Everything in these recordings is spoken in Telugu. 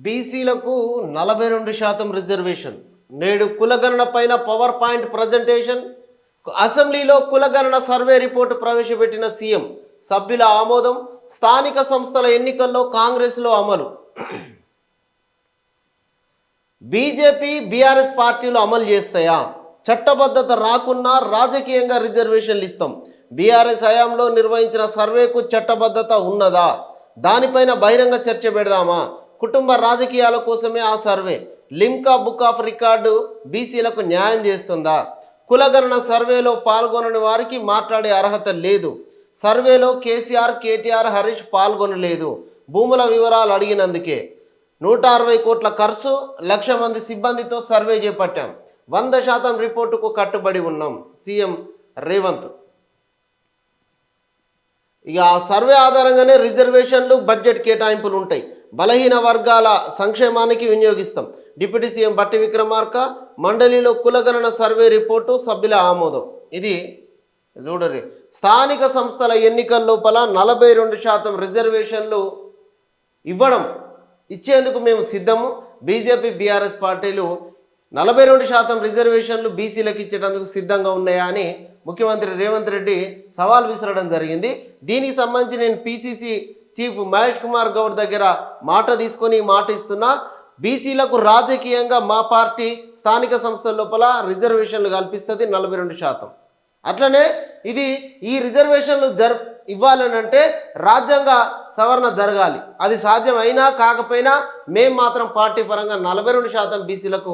బీసీలకు 42% రిజర్వేషన్. నేడు కులగణన పైన పవర్ పాయింట్ ప్రజెంటేషన్. అసెంబ్లీలో కులగణన సర్వే రిపోర్టు ప్రవేశపెట్టిన సీఎం. సభ్యుల ఆమోదం. స్థానిక సంస్థల ఎన్నికల్లో కాంగ్రెస్లో అమలు. బీజేపీ బీఆర్ఎస్ పార్టీలు అమలు చేస్తాయా? చట్టబద్ధత రాకున్నా రాజకీయంగా రిజర్వేషన్లు ఇస్తాం. బీఆర్ఎస్ హయాంలో నిర్వహించిన సర్వేకు చట్టబద్ధత ఉన్నదా? దానిపైన బహిరంగ చర్చ పెడదామా? కుటుంబ రాజకీయాల కోసమే ఆ survey. Limca book of record బీసీలకు న్యాయం చేస్తుందా? కులగణన సర్వేలో పాల్గొనని వారికి మాట్లాడే అర్హత లేదు. సర్వేలో కేసీఆర్, కేటీఆర్, హరీష్ పాల్గొనలేదు. భూముల వివరాలు అడిగినందుకే 160 కోట్ల ఖర్చు, 1,00,000 మంది సిబ్బందితో సర్వే చేపట్టాం. 100% రిపోర్టుకు కట్టుబడి ఉన్నాం. సీఎం రేవంత్. ఇక ఆ సర్వే ఆధారంగానే రిజర్వేషన్లు, బడ్జెట్ కేటాయింపులు ఉంటాయి. బలహీన వర్గాల సంక్షేమానికి వినియోగిస్తాం. డిప్యూటీ సీఎం బట్టి విక్రమార్క. మండలిలో కులగణన సర్వే రిపోర్టు, సభ్యుల ఆమోదం. ఇది చూడరు. స్థానిక సంస్థల ఎన్నికల లోపల 42% రిజర్వేషన్లు ఇచ్చేందుకు మేము సిద్ధము. బీజేపీ బీఆర్ఎస్ పార్టీలు 42% రిజర్వేషన్లు బీసీలకు ఇచ్చేటందుకు సిద్ధంగా ఉన్నాయా అని ముఖ్యమంత్రి రేవంత్ రెడ్డి సవాల్ విసరడం జరిగింది. దీనికి సంబంధించి నేను పీసీసీ చీఫ్ మహేష్ కుమార్ గౌడ్ దగ్గర మాట తీసుకొని మాట ఇస్తున్నా. బీసీలకు రాజకీయంగా మా పార్టీ స్థానిక సంస్థల లోపల రిజర్వేషన్లు కల్పిస్తుంది 42%. అట్లనే ఇది ఈ రిజర్వేషన్లు ఇవ్వాలనంటే రాజ్యాంగ సవరణ జరగాలి. అది సాధ్యం అయినా కాకపోయినా మేము మాత్రం పార్టీ పరంగా 42% బీసీలకు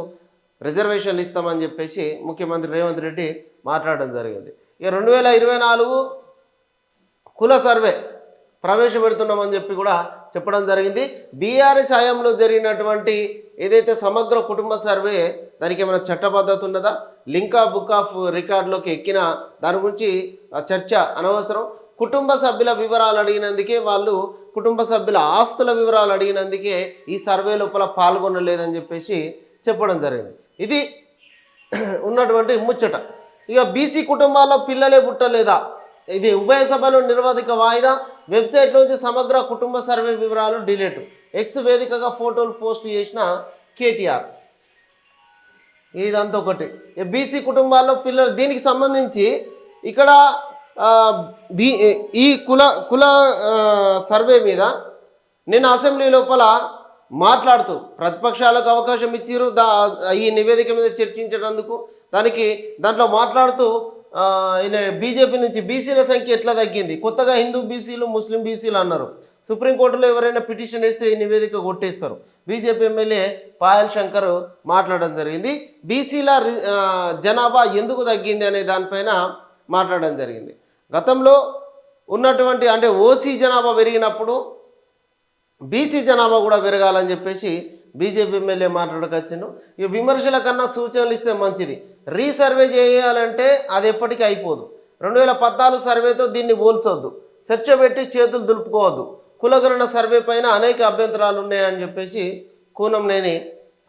రిజర్వేషన్లు ఇస్తామని చెప్పేసి ముఖ్యమంత్రి రేవంత్ రెడ్డి మాట్లాడడం జరిగింది. ఇక 2024 కుల సర్వే ప్రవేశపెడుతున్నామని చెప్పి కూడా చెప్పడం జరిగింది. బీఆర్ఎస్ హయాంలో జరిగినటువంటి ఏదైతే సమగ్ర కుటుంబ సర్వే, దానికి ఏమైనా చట్టబద్ధత ఉన్నదా? లింకా బుక్ ఆఫ్ రికార్డులోకి ఎక్కిన దాని గురించి చర్చ అనవసరం. కుటుంబ సభ్యుల వివరాలు అడిగినందుకే, వాళ్ళు కుటుంబ సభ్యుల ఆస్తుల వివరాలు అడిగినందుకే ఈ సర్వే లోపల పాల్గొనలేదని చెప్పేసి చెప్పడం జరిగింది. ఇది ఉన్నటువంటి ముచ్చట. ఇక బీసీ కుటుంబాల్లో పిల్లలే పుట్టలేదా? ఇది ఉభయ సభలు నిర్వాధిక వాయిదా. వెబ్సైట్ నుంచి సమగ్ర కుటుంబ సర్వే వివరాలు డిలీట్. ఎక్స్ వేదికగా ఫోటోలు పోస్ట్ చేసిన కేటీఆర్. ఇదంతా ఒకటి. బీసీ కుటుంబాల్లో పిల్లలు, దీనికి సంబంధించి ఇక్కడ ఈ కుల సర్వే మీద నేను అసెంబ్లీ లోపల మాట్లాడుతూ ప్రతిపక్షాలకు అవకాశం ఇచ్చిరు ఈ నివేదిక మీద చర్చించేటందుకు. దాంట్లో మాట్లాడుతూ బీజేపీ నుంచి బీసీల సంఖ్య ఎట్లా తగ్గింది, కొత్తగా హిందూ బీసీలు, ముస్లిం బీసీలు అన్నారు. సుప్రీంకోర్టులో ఎవరైనా పిటిషన్ వేస్తే ఈ నివేదిక కొట్టేస్తారు. బీజేపీ ఎమ్మెల్యే పాయల్ శంకర్ మాట్లాడడం జరిగింది. బీసీల జనాభా ఎందుకు తగ్గింది అనే దానిపైన మాట్లాడడం జరిగింది. గతంలో ఉన్నటువంటి అంటే ఓసీ జనాభా పెరిగినప్పుడు బీసీ జనాభా కూడా పెరగాలని చెప్పేసి బీజేపీ ఎమ్మెల్యే మాట్లాడకొచ్చిండు. ఇక విమర్శల కన్నా సూచనలు ఇస్తే మంచిది. రీసర్వే చేయాలంటే అది ఎప్పటికీ అయిపోదు. 2014 సర్వేతో దీన్ని పోల్చొద్దు. చర్చ పెట్టి చేతులు దులుపుకోవద్దు. కులగణన సర్వే పైన అనేక అభ్యంతరాలు ఉన్నాయని చెప్పేసి కూనంనేని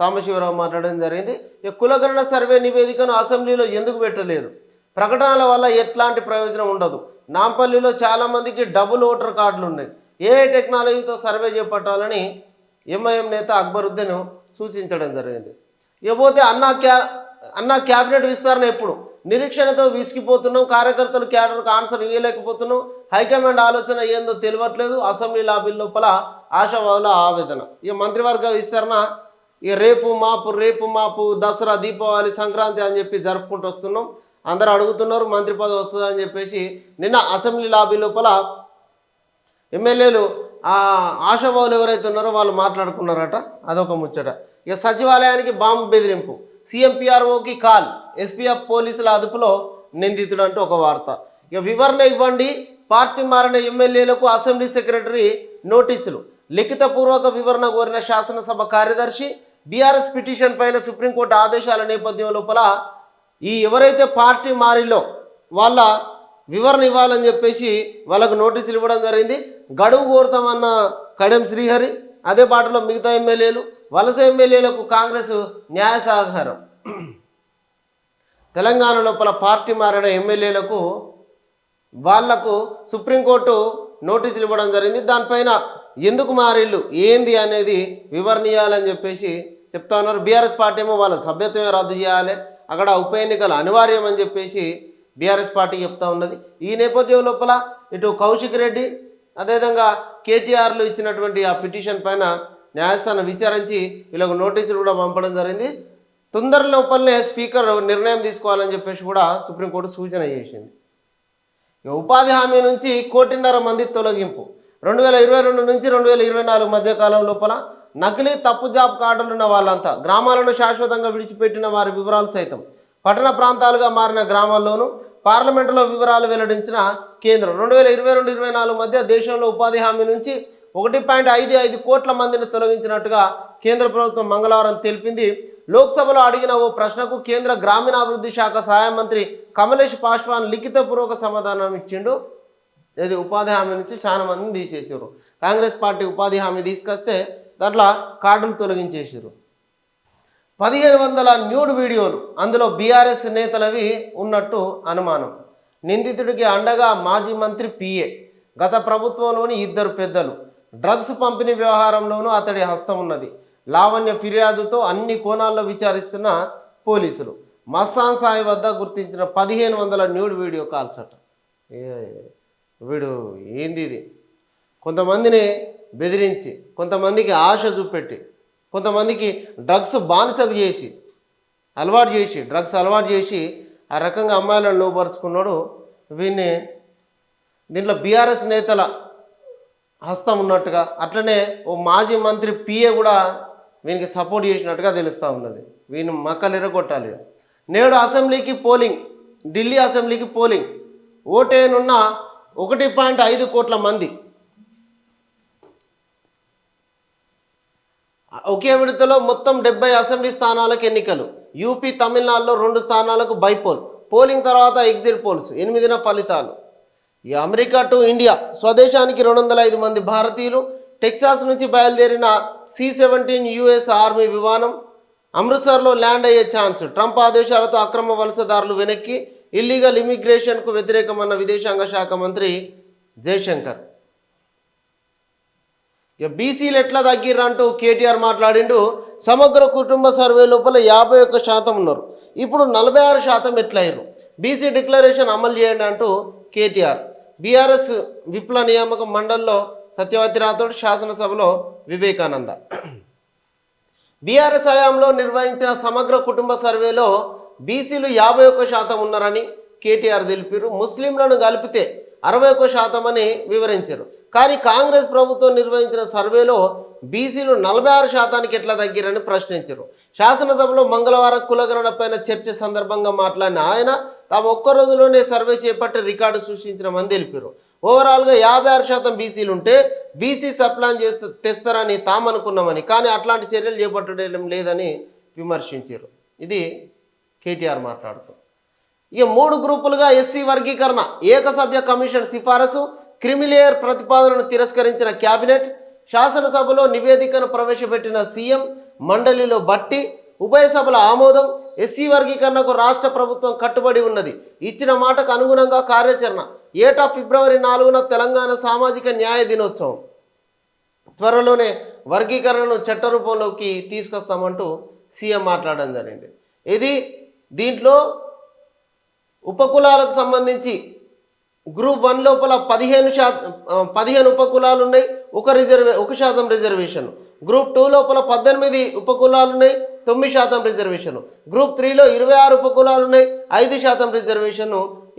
సాంబశివరావు మాట్లాడడం జరిగింది. ఇక కులగణన సర్వే నివేదికను అసెంబ్లీలో ఎందుకు పెట్టలేదు? ప్రకటనల వల్ల ఎట్లాంటి ప్రయోజనం ఉండదు. నాంపల్లిలో చాలామందికి డబుల్ ఓటర్ కార్డులు ఉన్నాయి. ఏ టెక్నాలజీతో సర్వే చేపట్టాలని ఎంఐఎం నేత అక్బరుద్దీన్ సూచించడం జరిగింది. ఇకపోతే అన్నా క్యాబినెట్ విస్తరణ ఎప్పుడు? నిరీక్షణతో విసిగిపోతున్నాం. కార్యకర్తలు క్యాడర్కు ఆన్సర్ ఇవ్వలేకపోతున్నాం. హైకమాండ్ ఆలోచన ఏందో తెలియట్లేదు. అసెంబ్లీ లాబీ లోపల ఆశావాదుల ఆవేదన. ఇక మంత్రివర్గ విస్తరణ ఇక రేపు మాపు దసరా, దీపావళి, సంక్రాంతి అని చెప్పి జరుపుకుంటూ వస్తున్నాం. అందరూ అడుగుతున్నారు మంత్రి పదవి వస్తుందని చెప్పేసి. నిన్న అసెంబ్లీ లాబీ లోపల ఎమ్మెల్యేలు ఆశావాదులు ఎవరైతే ఉన్నారో వాళ్ళు మాట్లాడుకున్నారట. అదొక ముచ్చట. ఇక సచివాలయానికి బాంబు బెదిరింపు. సీఎంపీఆర్ఓకి కాల్. ఎస్పీఎఫ్ పోలీసుల అదుపులో నిందితుడు అంటూ ఒక వార్త. ఇక వివరణ ఇవ్వండి. పార్టీ మారిన ఎమ్మెల్యేలకు అసెంబ్లీ సెక్రటరీ నోటీసులు. లిఖితపూర్వక వివరణ కోరిన శాసనసభ కార్యదర్శి. బీఆర్ఎస్ పిటిషన్ పైన సుప్రీంకోర్టు ఆదేశాల నేపథ్యం లోపల ఎవరైతే పార్టీ మారిలో వాళ్ళ వివరణ ఇవ్వాలని చెప్పేసి వాళ్ళకు నోటీసులు ఇవ్వడం జరిగింది. గడువు కోరుతామన్న కడెం శ్రీహరి, అదే పాటలో మిగతా ఎమ్మెల్యేలు. వలస ఎమ్మెల్యేలకు కాంగ్రెస్ న్యాయ సహకారం. తెలంగాణ లోపల పార్టీ మారిన ఎమ్మెల్యేలకు వాళ్లకు సుప్రీంకోర్టు నోటీసులు ఇవ్వడం జరిగింది. దానిపైన ఎందుకు మారిళ్ళు ఏంది అనేది వివరణీయాలని చెప్పేసి చెప్తా ఉన్నారు. బీఆర్ఎస్ పార్టీ ఏమో వాళ్ళ సభ్యత్వమే రద్దు చేయాలి, అక్కడ ఉప ఎన్నికలు అనివార్యం అని చెప్పేసి బీఆర్ఎస్ పార్టీ చెప్తా ఉన్నది. ఈ నేపథ్యం లోపల ఇటు కౌశిక్ రెడ్డి అదేవిధంగా కేటీఆర్లు ఇచ్చినటువంటి ఆ పిటిషన్ పైన న్యాయస్థానం విచారించి వీళ్ళకు నోటీసులు కూడా పంపడం జరిగింది. తొందర లోపలనే స్పీకర్ నిర్ణయం తీసుకోవాలని చెప్పేసి కూడా సుప్రీంకోర్టు సూచన చేసింది. ఉపాధి హామీ నుంచి 1.5 కోటి మంది తొలగింపు 2022 నుంచి 2024 మధ్య కాలం లోపల నకిలీ తప్పు జాబ్ కార్డులు ఉన్న వాళ్ళంతా గ్రామాలను శాశ్వతంగా విడిచిపెట్టిన వారి వివరాలు సైతం పట్టణ ప్రాంతాలుగా మారిన గ్రామాల్లోనూ పార్లమెంటులో వివరాలు వెల్లడించిన కేంద్రం 2022-24 మధ్య దేశంలో ఉపాధి హామీ నుంచి 1.55 కోట్ల మందిని తొలగించినట్టుగా కేంద్ర ప్రభుత్వం మంగళవారం తెలిపింది. లోక్సభలో అడిగిన ఓ ప్రశ్నకు కేంద్ర గ్రామీణాభివృద్ధి శాఖ సహాయ మంత్రి కమలేష్ పాశ్వాన్ లిఖితపూర్వక సమాధానం ఇచ్చిండు. ఇది ఉపాధి హామీ నుంచి చాలా మందిని తీసేసారు. కాంగ్రెస్ పార్టీ ఉపాధి హామీ తీసుకొస్తే దాంట్లో కార్డులు తొలగించేసారు. 1500 న్యూడ్ వీడియోలు, అందులో బీఆర్ఎస్ నేతలవి ఉన్నట్టు అనుమానం. నిందితుడికి అండగా మాజీ మంత్రి పిఏ, గత ప్రభుత్వంలోని 2 పెద్దలు. డ్రగ్స్ పంపిణీ వ్యవహారంలోనూ అతడి హస్తం ఉన్నది. లావణ్య ఫిర్యాదుతో అన్ని కోణాల్లో విచారిస్తున్న పోలీసులు. మస్తాన్ సాయి వద్ద గుర్తించిన 1500 న్యూడ్ వీడియో కాల్స్ అట. వీడు ఏంది ఇది? కొంతమందిని బెదిరించి, కొంతమందికి ఆశ చూపెట్టి, కొంతమందికి డ్రగ్స్ బానిసకు చేసి డ్రగ్స్ అలవాటు చేసి ఆ రకంగా అమ్మాయిలను లోపరుచుకున్నాడు. వీన్ని దీంట్లో బీఆర్ఎస్ నేతల హస్తం ఉన్నట్టుగా, అట్లనే ఓ మాజీ మంత్రి పిఏ కూడా వీనికి సపోర్ట్ చేసినట్టుగా తెలుస్తూ ఉన్నది. వీని మక్కలు ఎరగొట్టాలి. నేడు అసెంబ్లీకి పోలింగ్, ఢిల్లీ అసెంబ్లీకి పోలింగ్. ఓటేనున్న 1.5 కోట్ల మంది. ఒకే విడతలో మొత్తం 70 అసెంబ్లీ స్థానాలకు ఎన్నికలు. యూపీ, తమిళనాడులో 2 స్థానాలకు బైపోల్. పోలింగ్ తర్వాత ఎగ్జిట్ పోల్స్. 8న ఫలితాలు. ఈ అమెరికా టు ఇండియా స్వదేశానికి 205 మంది భారతీయులు. టెక్సాస్ నుంచి బయలుదేరిన C-17 US ఆర్మీ విమానం అమృత్సర్లో ల్యాండ్ అయ్యే ఛాన్స్. ట్రంప్ ఆదేశాలతో అక్రమ వలసదారులు వెనక్కి. ఇల్లీగల్ ఇమిగ్రేషన్కు వ్యతిరేకమన్న విదేశాంగ శాఖ మంత్రి జయశంకర్. ఇక బీసీలు ఎట్లా తగ్గిర్రంటూ కేటీఆర్ మాట్లాడిండు. సమగ్ర కుటుంబ సర్వే లోపల 51% ఉన్నారు, ఇప్పుడు 46% ఎట్లయ్యారు. బీసీ డిక్లరేషన్ అమలు చేయండి అంటూ కేటీఆర్. బీఆర్ఎస్ విప్ల నియామక మండలిలో సత్యవతి రాథోడ్, శాసనసభలో వివేకానంద. బీఆర్ఎస్ హయాంలో నిర్వహించిన సమగ్ర కుటుంబ సర్వేలో బీసీలు 51% ఉన్నారని కేటీఆర్ తెలిపారు. ముస్లింలను కలిపితే 61% అని వివరించారు. కానీ కాంగ్రెస్ ప్రభుత్వం నిర్వహించిన సర్వేలో బీసీలు 46%కి ఎట్లా తగ్గిరని ప్రశ్నించారు. శాసనసభలో మంగళవారం కులగణనపైన చర్చ సందర్భంగా మాట్లాడిన ఆయన తాము ఒక్క రోజులోనే సర్వే చేపట్టి రికార్డు సృష్టించినామని తెలిపారు. ఓవరాల్గా 56% బీసీలు ఉంటే బీసీ సప్లాన్ తెస్తారని తాము అనుకున్నామని, కానీ అట్లాంటి చర్యలు చేపట్టడం లేదని విమర్శించారు. ఇది కేటీఆర్ మాట్లాడుతూ. ఇక 3 గ్రూపులుగా ఎస్సీ వర్గీకరణ, ఏకసభ్య కమిషన్ సిఫారసు, క్రిమిలేయర్ ప్రతిపాదనను తిరస్కరించిన కేబినెట్. శాసనసభలో నివేదికను ప్రవేశపెట్టిన సీఎం, మండలిలో బట్టి. ఉభయ సభల ఆమోదం. ఎస్సీ వర్గీకరణకు రాష్ట్ర ప్రభుత్వం కట్టుబడి ఉన్నది. ఇచ్చిన మాటకు అనుగుణంగా కార్యాచరణ. ఏటా ఫిబ్రవరి 4న తెలంగాణ సామాజిక న్యాయ దినోత్సవం. త్వరలోనే వర్గీకరణను చట్టరూపంలోకి తీసుకొస్తామంటూ సీఎం మాట్లాడడం జరిగింది. ఇది దీంట్లో ఉపకులాలకు సంబంధించి గ్రూప్ 1 లోపల 15 ఉపకులాలు ఉన్నాయి, 1% రిజర్వేషన్. గ్రూప్ 2 లోపల 18 ఉపకులాలు ఉన్నాయి, 9% రిజర్వేషన్. గ్రూప్ 3లో 26 ఉపకులాలు ఉన్నాయి, 5% రిజర్వేషన్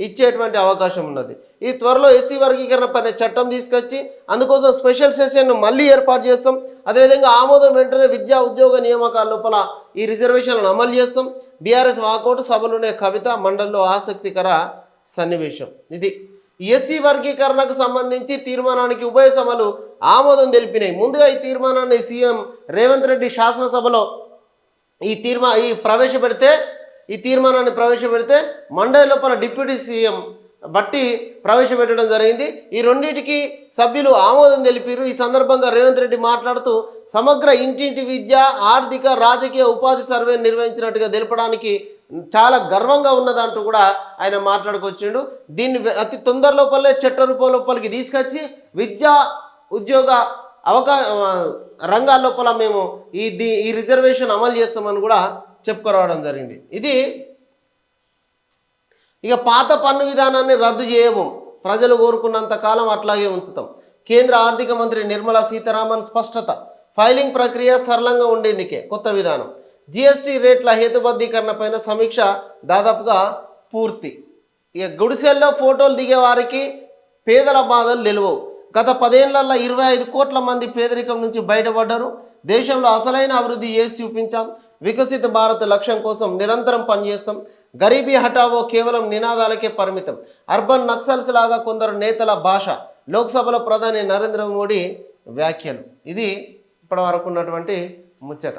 ఇచ్చేటువంటి అవకాశం ఉన్నది. ఈ త్వరలో ఎస్సీ వర్గీకరణ పైన చట్టం తీసుకొచ్చి అందుకోసం స్పెషల్ సెషన్ను మళ్ళీ ఏర్పాటు చేస్తాం. అదేవిధంగా ఆమోదం వెంటనే విద్యా ఉద్యోగ నియామకాల లోపల ఈ రిజర్వేషన్లను అమలు చేస్తాం. బీఆర్ఎస్ వాకౌట్, సభలోనే కవిత, మండలిలో ఆసక్తికర సన్నివేశం. ఇది ఎస్సీ వర్గీకరణకు సంబంధించి తీర్మానానికి ఉభయ సభలు ఆమోదం తెలిపినాయి. ముందుగా ఈ తీర్మానాన్ని సీఎం రేవంత్ రెడ్డి శాసనసభలో ఈ తీర్మానాన్ని ప్రవేశపెడితే మండలి లోపల డిప్యూటీ సీఎం బట్టి ప్రవేశపెట్టడం జరిగింది. ఈ రెండింటికి సభ్యులు ఆమోదం తెలిపారు. ఈ సందర్భంగా రేవంత్ రెడ్డి మాట్లాడుతూ సమగ్ర ఇంటింటి విద్య, ఆర్థిక, రాజకీయ, ఉపాధి సర్వే నిర్వహించినట్టుగా తెలపడానికి చాలా గర్వంగా ఉన్నదంటూ కూడా ఆయన మాట్లాడుకొచ్చిండు. దీన్ని అతి తొందర లోపలే చట్ట రూపం లోపలికి తీసుకొచ్చి విద్యా ఉద్యోగ రంగాల లోపల మేము ఈ రిజర్వేషన్ అమలు చేస్తామని కూడా చెప్పుకోవడం జరిగింది. ఇది ఇక పాత పన్ను విధానాన్ని రద్దు చేయము, ప్రజలు కోరుకున్నంత కాలం అట్లాగే ఉంచుతాం. కేంద్ర ఆర్థిక మంత్రి నిర్మలా సీతారామన్ స్పష్టత. ఫైలింగ్ ప్రక్రియ సరళంగా ఉండేందుకే కొత్త విధానం. జిఎస్టీ రేట్ల హేతుబద్ధీకరణపైన సమీక్ష దాదాపుగా పూర్తి. ఇక గుడిసెల్లో ఫోటోలు దిగే వారికి పేదల బాధలు తెలియవు. గత 10 ఏళ్లలో 25 కోట్ల మంది పేదరికం నుంచి బయటపడ్డారు. దేశంలో అసలైన అభివృద్ధి చేసి చూపించాం. వికసిత భారత్ లక్ష్యం కోసం నిరంతరం పనిచేస్తాం. గరీబీ హఠావో కేవలం నినాదాలకే పరిమితం. అర్బన్ నక్సల్స్ లాగా కొందరు నేతల భాష. లోక్సభలో ప్రధాని నరేంద్ర మోడీ వ్యాఖ్యలు. ఇది ఇప్పటి వరకు ఉన్నటువంటి ముచ్చట.